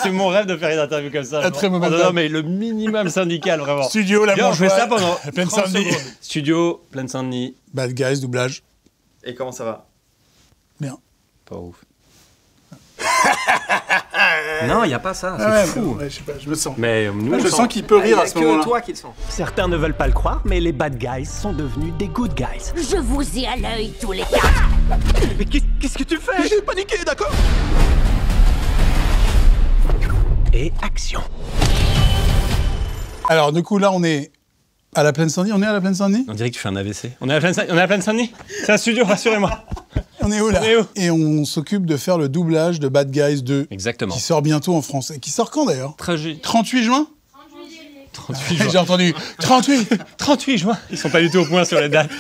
C'est mon rêve de faire une interview comme ça. Très mauvais. Non, mais le minimum syndical, vraiment. Studio, la on fait ça pendant Plaine 30 Saint-Denis. secondes. Studio, Plaine Saint-Denis. Bad Guys, doublage. Et comment ça va? Bien. Pas ouf. Non, il n'y a pas ça, c'est Ouais, fou. ouais, je sais pas, je me sens. Mais nous, Je sens qu'il peut rire à ce moment-là. toi qui le sens. Certains ne veulent pas le croire, mais les bad guys sont devenus des good guys. Je vous ai à l'œil tous les quatre. Mais qu'est-ce que tu fais? J'ai paniqué, d'accord? Et action. Alors, du coup, là, on est à la Plaine Saint-Denis. On est à la Plaine Saint-Denis? On dirait que tu fais un AVC. On est à la Plaine Saint-Denis. C'est un studio, rassurez-moi. On est où, là? On est où? Et on s'occupe de faire le doublage de Bad Guys 2. Exactement. Qui sort bientôt en français. Qui sort quand, d'ailleurs? 38 juin? 38 juin. J'ai entendu. 38 38 juin. Ils sont pas du tout au point sur les dates.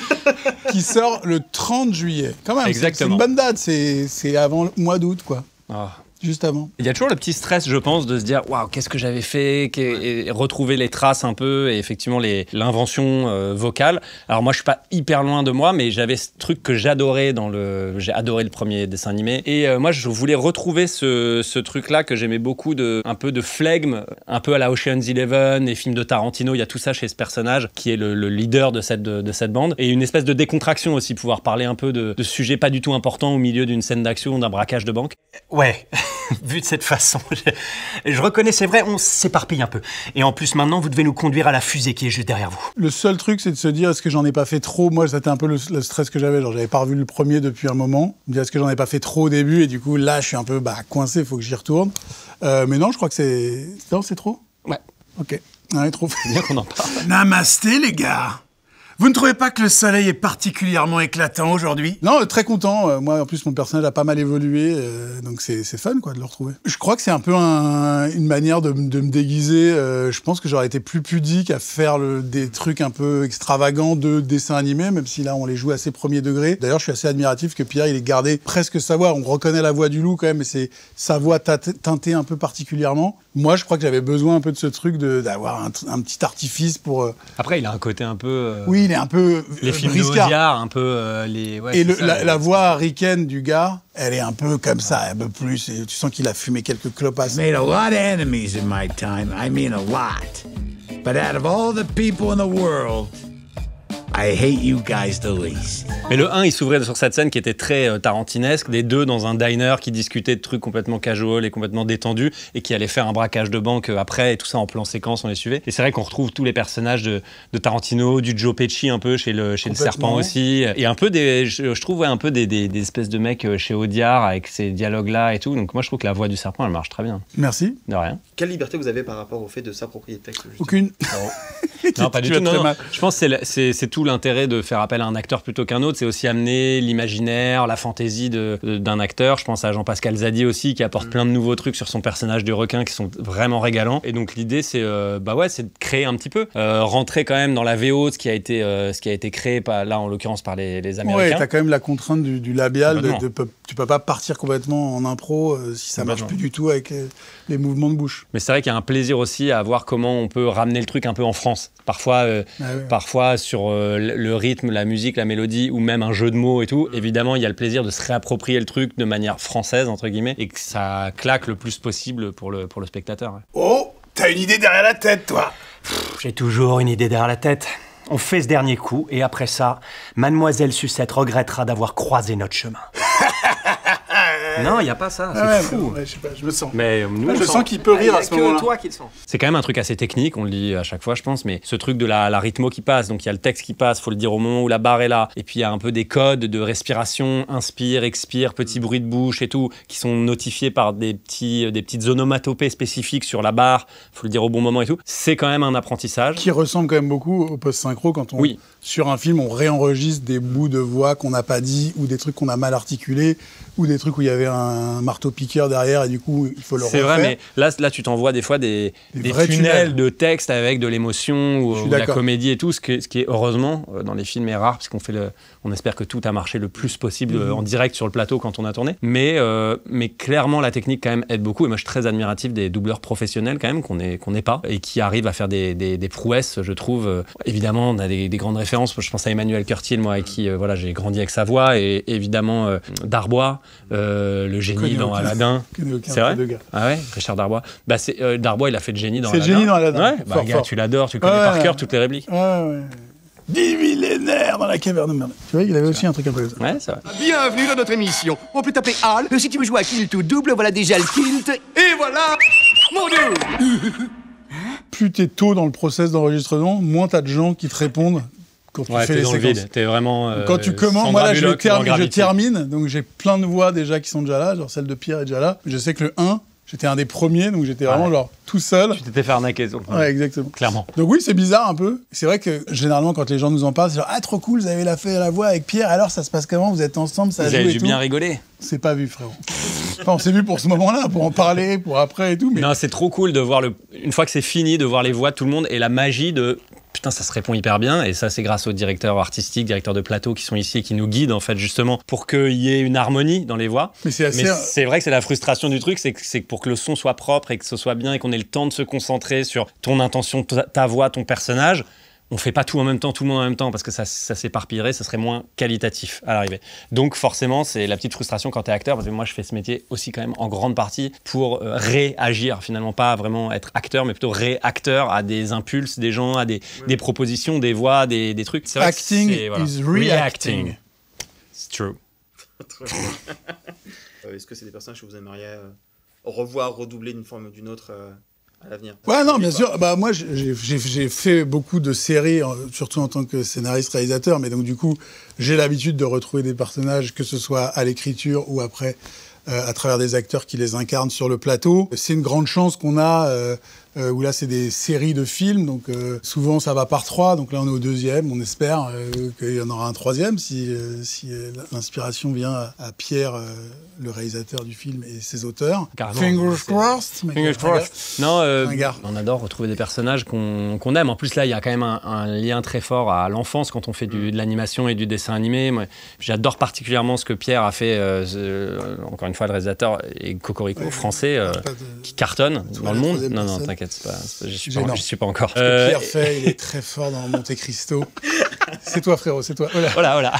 Qui sort le 30 juillet. Quand même, Exactement. c'est une bonne date. C'est avant le mois d'août, quoi. Ah. Juste avant. Il y a toujours le petit stress, je pense, de se dire waouh, qu'est-ce que j'avais fait, et retrouver les traces un peu, et effectivement l'invention vocale. Alors moi, je suis pas hyper loin de moi, mais j'avais ce truc que j'adorais j'ai adoré le premier dessin animé, et moi, je voulais retrouver ce truc-là que j'aimais beaucoup, un peu de flegme, un peu à la Ocean's 11, les films de Tarantino. Il y a tout ça chez ce personnage qui est le leader de cette bande, et une espèce de décontraction aussi, pouvoir parler un peu de sujets pas du tout importants au milieu d'une scène d'action, d'un braquage de banque. Ouais, vu de cette façon, je reconnais, c'est vrai, on s'éparpille un peu. Et en plus, maintenant, vous devez nous conduire à la fusée qui est juste derrière vous. Le seul truc, c'est de se dire, est-ce que j'en ai pas fait trop? Moi, c'était un peu le stress que j'avais. Genre, j'avais pas revu le premier depuis un moment. Je me dis, est-ce que j'en ai pas fait trop au début? Et du coup, là, je suis un peu coincé, il faut que j'y retourne. Mais non, je crois que c'est... Non, c'est trop? Ouais. Ok. Ouais, trop. C'est bien qu'on en parle. Namasté, les gars. Vous ne trouvez pas que le soleil est particulièrement éclatant aujourd'hui? Non, très content. Moi, en plus, mon personnage a pas mal évolué, donc c'est fun, quoi, de le retrouver. Je crois que c'est un peu une manière de me déguiser. Je pense que j'aurais été plus pudique à faire des trucs un peu extravagants de dessins animés, même si là, on les joue assez premier degré. D'ailleurs, je suis assez admiratif que Pierre, il ait gardé presque sa voix. On reconnaît la voix du loup, quand même, mais c'est sa voix teintée un peu particulièrement. Moi, je crois que j'avais besoin un peu de ce truc d'avoir un petit artifice pour... Après, il a un côté un peu... Oui, il est un peu les films briscard. d'Audiard, un peu les... Ouais, Et ça, la voix harricaine du gars, elle est un peu comme ça, un peu plus. Et tu sens qu'il a fumé quelques clopasses. Made a lot of enemies in my time. I mean a lot. But out of all the people in the world, I hate you guys the least. Mais le 1, il s'ouvrait sur cette scène qui était très tarantinesque, des deux dans un diner qui discutaient de trucs complètement casual et complètement détendus et qui allaient faire un braquage de banque après, et tout ça en plan séquence, on les suivait. Et c'est vrai qu'on retrouve tous les personnages de Tarantino, du Joe Pesci un peu chez le Serpent aussi, et un peu je trouve un peu des espèces de mecs chez Audiard avec ces dialogues-là et tout. Donc moi je trouve que la voix du Serpent, elle marche très bien. Merci. De rien. Quelle liberté vous avez par rapport au fait de s'approprier le texte? Aucune. Non, pas du tout. Non. Je pense que c'est tout l'intérêt de faire appel à un acteur plutôt qu'un autre. C'est aussi amener l'imaginaire, la fantaisie d'un acteur. Je pense à Jean-Pascal Zadi aussi, qui apporte plein de nouveaux trucs sur son personnage du requin qui sont vraiment régalants. Et donc l'idée, c'est c'est de créer un petit peu, rentrer quand même dans la VO, ce qui a été créé, là en l'occurrence par les Américains. Ouais, t'as quand même la contrainte du labial. Tu peux pas partir complètement en impro si ça marche plus du tout avec les mouvements de bouche. Mais c'est vrai qu'il y a un plaisir aussi à voir comment on peut ramener le truc un peu en France. Parfois sur le rythme, la musique, la mélodie, ou même un jeu de mots et tout, évidemment, il y a le plaisir de se réapproprier le truc de manière française, entre guillemets, et que ça claque le plus possible pour le spectateur. Ouais. Oh, t'as une idée derrière la tête, toi. J'ai toujours une idée derrière la tête. On fait ce dernier coup, et après ça, Mademoiselle Sucette regrettera d'avoir croisé notre chemin. Non, il n'y a pas ça, c'est Ouais, fou. je sais pas, je me sens. Mais nous, Je sens qu'il peut rire à ce moment-là. toi qui le sens. c'est quand même un truc assez technique, on le dit à chaque fois, je pense, mais ce truc de la rythmo qui passe, donc il y a le texte qui passe, faut le dire au moment où la barre est là, et puis il y a un peu des codes de respiration, inspire, expire, petits bruits de bouche et tout, qui sont notifiés par des petites onomatopées spécifiques sur la barre, faut le dire au bon moment et tout. C'est quand même un apprentissage. Qui ressemble quand même beaucoup au post-synchro quand sur un film, on réenregistre des bouts de voix qu'on n'a pas dit, ou des trucs qu'on a mal articulés, ou des trucs où il y avait un marteau-piqueur derrière et du coup, il faut le refaire. C'est vrai, mais là tu t'envoies des fois des tunnels de texte avec de l'émotion ou de la comédie et tout, ce qui est heureusement dans les films est rare, parce on espère que tout a marché le plus possible en direct sur le plateau quand on a tourné. Mais clairement, la technique quand même aide beaucoup, et moi je suis très admiratif des doubleurs professionnels quand même, qu'on n'est pas, et qui arrivent à faire des prouesses, je trouve. Évidemment, on a des grandes références. Je pense à Emmanuel Curtil, moi, avec qui j'ai grandi avec sa voix, et évidemment Darbois, le génie dans Aladdin. C'est vrai? Ah ouais, Richard Darbois. Bah Darbois, il a fait le génie dans Aladdin. C'est le génie dans Aladdin. Ouais, bah gars, tu l'adores, tu connais par cœur toutes les répliques. Ouais. 10 millénaires dans la caverne de merde. Tu vois, il avait aussi un truc un peu comme ça. Ouais, c'est vrai. Bienvenue dans notre émission. On peut taper Al. Si tu veux jouer à kilt ou double, voilà déjà le kilt. Et voilà mon dieu. Plus t'es tôt dans le process d'enregistrement, moins t'as de gens qui te répondent quand tu fais les dans le séquences. vide. T'es vraiment. Quand tu commences, moi là je termine, donc j'ai plein de voix déjà qui sont déjà là, genre celle de Pierre est déjà là. Je sais que le 1, j'étais un des premiers, donc j'étais vraiment genre tout seul. Tu t'étais fait arnaquer. Ouais, exactement. Clairement. Donc oui, c'est bizarre un peu. C'est vrai que généralement quand les gens nous en parlent, c'est genre ah trop cool, vous avez fait la voix avec Pierre. Alors ça se passe comment? Vous êtes ensemble, ça joue et tout. Vous avez dû bien rigoler. C'est pas vu, frérot. Enfin, on s'est vu pour ce moment-là, pour en parler, pour après et tout. Mais... Non, c'est trop cool de voir une fois que c'est fini, de voir les voix de tout le monde et la magie de putain, ça se répond hyper bien. Et ça, c'est grâce aux directeurs artistiques, directeurs de plateau qui sont ici et qui nous guident en fait justement pour qu'il y ait une harmonie dans les voix. Mais c'est vrai que c'est la frustration du truc, c'est que pour que le son soit propre et que ce soit bien et qu'on ait le temps de se concentrer sur ton intention, ta voix, ton personnage. On fait pas tout en même temps, tout le monde en même temps, parce que ça s'éparpillerait, ça serait moins qualitatif à l'arrivée. Donc forcément, c'est la petite frustration quand t'es acteur, parce que moi je fais ce métier aussi quand même en grande partie pour réagir, finalement pas vraiment être acteur, mais plutôt réacteur à des impulses des gens, à des propositions, des voix, des trucs. C'est vrai Acting is reacting. It's true. Est-ce que c'est des personnages que vous aimeriez revoir, redoubler d'une forme ou d'une autre à l'avenir? Ouais, non, bien sûr. Bah, moi, j'ai fait beaucoup de séries, surtout en tant que scénariste-réalisateur, mais donc du coup, j'ai l'habitude de retrouver des personnages, que ce soit à l'écriture ou après, à travers des acteurs qui les incarnent sur le plateau. C'est une grande chance qu'on a, où là, c'est des séries de films, donc souvent, ça va par 3, donc là, on est au 2e, on espère qu'il y en aura un 3e, si l'inspiration vient à Pierre, le réalisateur du film, et ses auteurs. Carrément, Fingers crossed. Fingers crossed. Non, on adore retrouver des personnages qu'on aime. En plus, là, il y a quand même un lien très fort à l'enfance quand on fait de l'animation et du dessin animé. Moi, j'adore particulièrement ce que Pierre a fait, encore une fois, le réalisateur, et Cocorico, français, qui cartonne dans le monde. Non, t'inquiète. J'y suis pas encore. Ce que Pierre fait, il est très fort dans Monte Cristo. C'est toi, frérot, c'est toi. Voilà.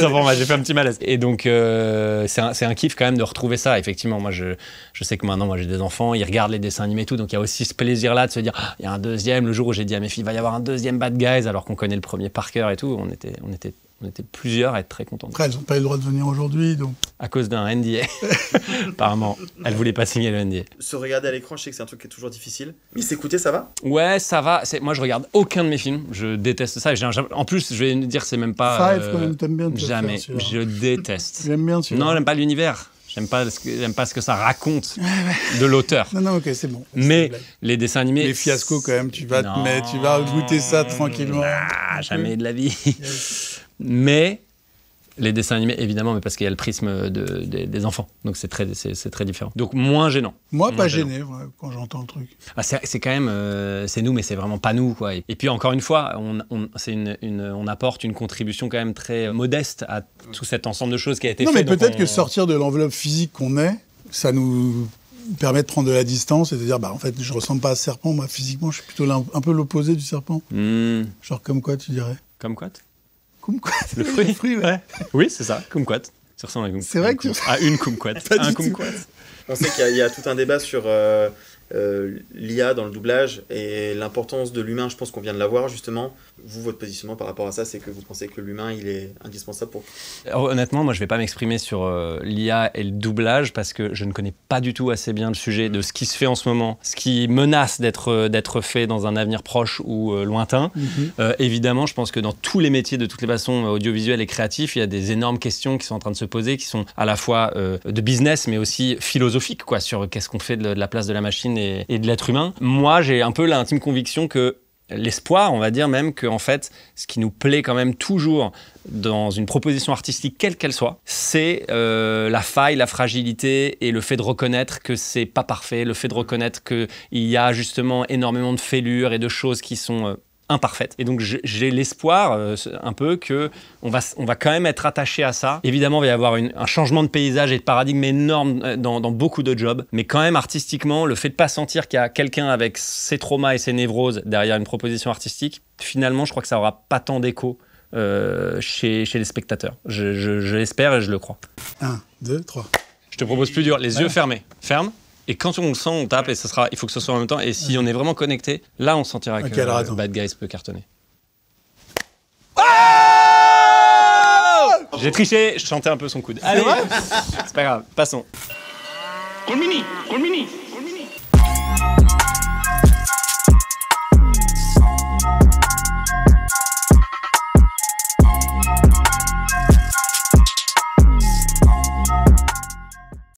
Moi, j'ai fait un petit malaise. Et donc, c'est un kiff quand même de retrouver ça. Effectivement, moi, je sais que maintenant, moi, j'ai des enfants, ils regardent les dessins animés et tout, donc il y a aussi ce plaisir-là de se dire, il y a un deuxième. Le jour où j'ai dit à mes filles, il va y avoir un deuxième Bad Guys, alors qu'on connaît le premier par cœur et tout, on était plusieurs à être très contents. Après, elles n'ont pas eu le droit de venir aujourd'hui, donc... À cause d'un NDA. Apparemment, elles ne voulaient pas signer le NDA. Se regarder à l'écran, je sais que c'est un truc qui est toujours difficile. Mais s'écouter, ça va? Ouais, ça va. Moi, je regarde aucun de mes films. Je déteste ça. En plus, je vais dire, c'est même pas... Five, quand même, t'aimes bien. Jamais. Je déteste. J'aime bien celui-là. Non, j'aime pas l'univers. J'aime pas ce que ça raconte de l'auteur. Non, ok, c'est bon. Mais les dessins animés... Les fiascos, quand même, tu vas goûter ça tranquillement. Jamais de la vie. Mais... Les dessins animés, évidemment, mais parce qu'il y a le prisme des enfants. Donc, c'est très différent. Donc, moins gênant. Moi, pas gêné, ouais, quand j'entends le truc. C'est quand même... c'est nous, mais c'est vraiment pas nous, quoi. Et puis, encore une fois, on apporte une contribution quand même très modeste à tout cet ensemble de choses qui a été fait. Non, mais peut-être que sortir de l'enveloppe physique qu'on est, ça nous permet de prendre de la distance et de dire, bah, en fait, je ressemble pas à ce serpent. Moi, physiquement, je suis plutôt un peu l'opposé du serpent. Genre, comme quoi, tu dirais? Comme quoi? Kumquat. Le fruit, ouais. Oui, c'est ça, kumquat. Ça ressemble à une kumquat. C'est vrai que une kumquat. Un kumquat. On sait qu'il y a tout un débat sur l'IA dans le doublage et l'importance de l'humain. Je pense qu'on vient de l'avoir, justement. Vous, votre positionnement par rapport à ça, c'est que vous pensez que l'humain, il est indispensable pour... Honnêtement, moi, je ne vais pas m'exprimer sur l'IA et le doublage parce que je ne connais pas du tout assez bien le sujet de ce qui se fait en ce moment, ce qui menace d'être fait dans un avenir proche ou lointain. Évidemment, je pense que dans tous les métiers, de toutes les façons, audiovisuels et créatifs, il y a des énormes questions qui sont en train de se poser, qui sont à la fois de business, mais aussi philosophiques, quoi, sur qu'est-ce qu'on fait de la place de la machine et de l'être humain. Moi, j'ai un peu l'intime conviction que l'espoir, on va dire même, que en fait, ce qui nous plaît quand même toujours dans une proposition artistique, quelle qu'elle soit, c'est la faille, la fragilité et le fait de reconnaître que c'est pas parfait, le fait de reconnaître qu'il y a justement énormément de fêlures et de choses qui sont imparfaite. Et donc j'ai l'espoir un peu que on va quand même être attaché à ça. Évidemment, il va y avoir un changement de paysage et de paradigme énorme dans beaucoup de jobs, mais quand même artistiquement, le fait de pas sentir qu'il y a quelqu'un avec ses traumas et ses névroses derrière une proposition artistique, finalement, je crois que ça aura pas tant d'écho chez les spectateurs. Je l'espère et je le crois. 1, 2, 3. Je te propose plus dur, les yeux fermés. Ferme. Et quand on le sent, on tape et il faut que ce soit en même temps. Et si on est vraiment connecté, là, on sentira que Bad Guys peut cartonner. J'ai triché, je chantais un peu son coude. Allez, c'est pas grave, passons. Colmini, Colmini,